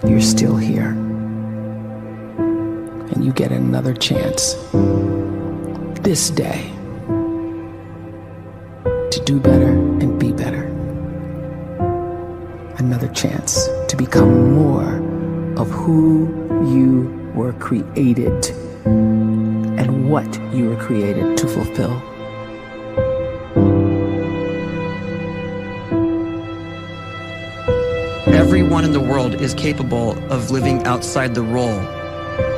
you're still here. And you get another chance this day to do better and be better. Another chance to become more of who you were created and what you were created to fulfill. Everyone in the world is capable of living outside the role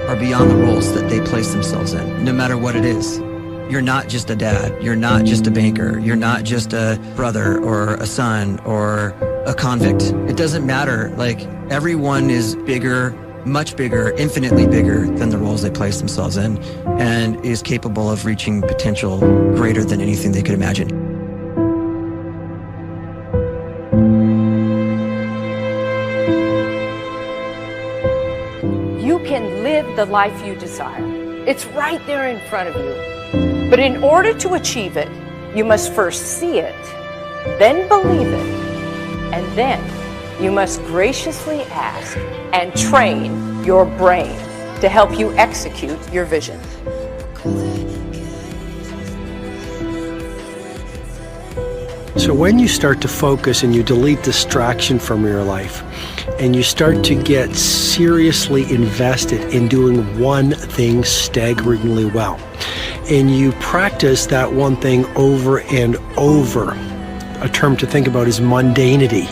or beyond the roles that they place themselves in, no matter what it is. You're not just a dad, you're not just a banker, you're not just a brother or a son or a convict. It doesn't matter. Like, everyone is bigger, much bigger, infinitely bigger than the roles they place themselves in, and is capable of reaching potential greater than anything they could imagine. You can live the life you desire. It's right there in front of you. But in order to achieve it, you must first see it, then believe it, and then you must graciously ask and train your brain to help you execute your vision. So when you start to focus and you delete distraction from your life, and you start to get seriously invested in doing one thing staggeringly well, and you practice that one thing over and over, a term to think about is mundanity.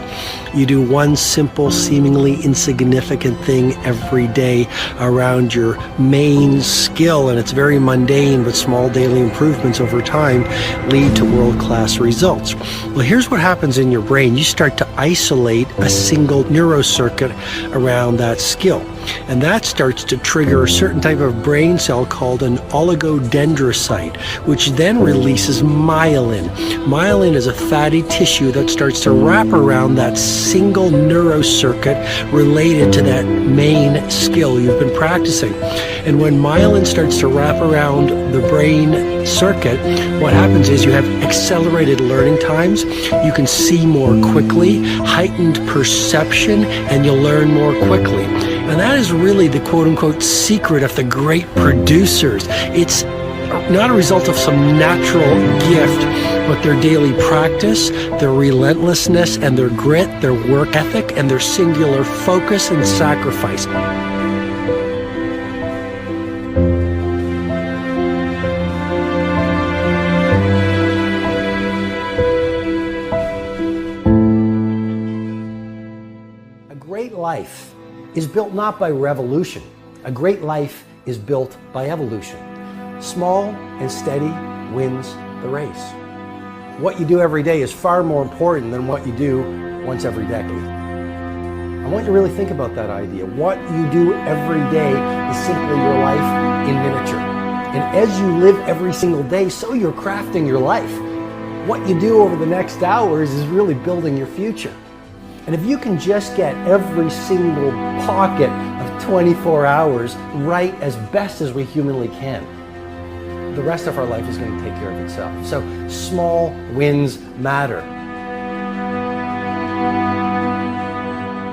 You do one simple, seemingly insignificant thing every day around your main skill, and it's very mundane, but small daily improvements over time lead to world-class results. Well, here's what happens in your brain. You start to isolate a single neurocircuit around that skill, and that starts to trigger a certain type of brain cell called an oligodendrocyte, which then releases myelin. Myelin is a fatty tissue that starts to wrap around that single neurocircuit related to that main skill you've been practicing. And when myelin starts to wrap around the brain circuit, what happens is you have accelerated learning times, you can see more quickly, heightened perception, and you'll learn more quickly. And that is really the quote-unquote secret of the great producers. It's not a result of some natural gift, but their daily practice, their relentlessness and their grit, their work ethic, and their singular focus and sacrifice. A great life is built not by revolution. A great life is built by evolution. Small and steady wins the race. What you do every day is far more important than what you do once every decade. I want you to really think about that idea. What you do every day is simply your life in miniature. And as you live every single day, so you're crafting your life. What you do over the next hours is really building your future. And if you can just get every single pocket of 24 hours right as best as we humanly can, the rest of our life is going to take care of itself. So small wins matter.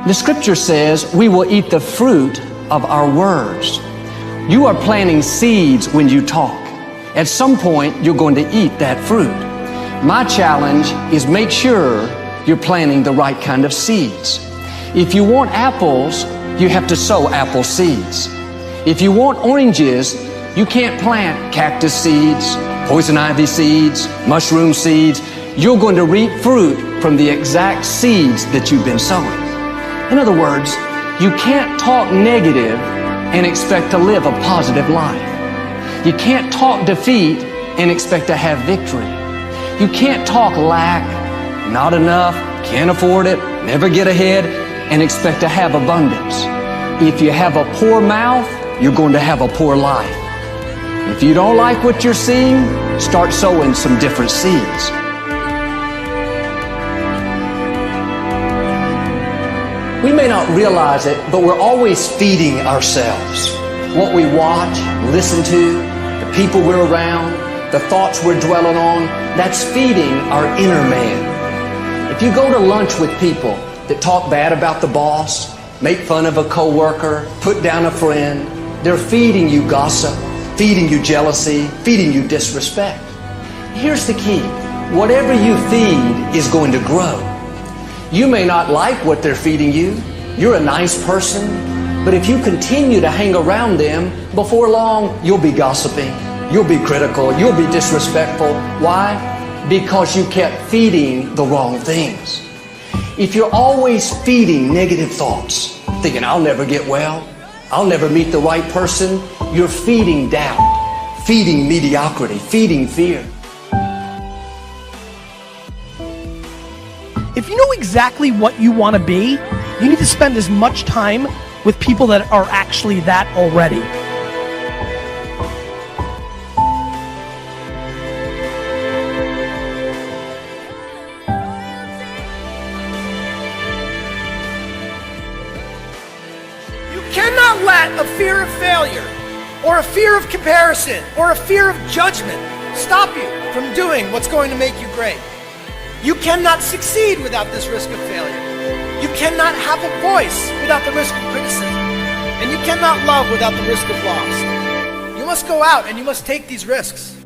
The scripture says we will eat the fruit of our words. You are planting seeds when you talk. At some point, you're going to eat that fruit. My challenge is make sure you're planting the right kind of seeds. If you want apples, you have to sow apple seeds. If you want oranges, you can't plant cactus seeds, poison ivy seeds, mushroom seeds. You're going to reap fruit from the exact seeds that you've been sowing. In other words, you can't talk negative and expect to live a positive life. You can't talk defeat and expect to have victory. You can't talk lack, not enough, can't afford it, never get ahead, and expect to have abundance. If you have a poor mouth, you're going to have a poor life. If you don't like what you're seeing, start sowing some different seeds. We may not realize it, but we're always feeding ourselves. What we watch, listen to, the people we're around, the thoughts we're dwelling on, that's feeding our inner man. If you go to lunch with people that talk bad about the boss, make fun of a coworker, put down a friend. They're feeding you gossip, feeding you jealousy, feeding you disrespect. Here's the key. Whatever you feed is going to grow. You may not like what they're feeding you. You're a nice person. But if you continue to hang around them, before long, you'll be gossiping. You'll be critical. You'll be disrespectful. Why? Because you kept feeding the wrong things. If you're always feeding negative thoughts, thinking, I'll never get well, I'll never meet the right person, you're feeding doubt, feeding mediocrity, feeding fear. If you know exactly what you want to be, you need to spend as much time with people that are actually that already. You cannot let a fear of failure, or a fear of comparison, or a fear of judgment stop you from doing what's going to make you great. You cannot succeed without this risk of failure. You cannot have a voice without the risk of criticism. And you cannot love without the risk of loss. You must go out and you must take these risks.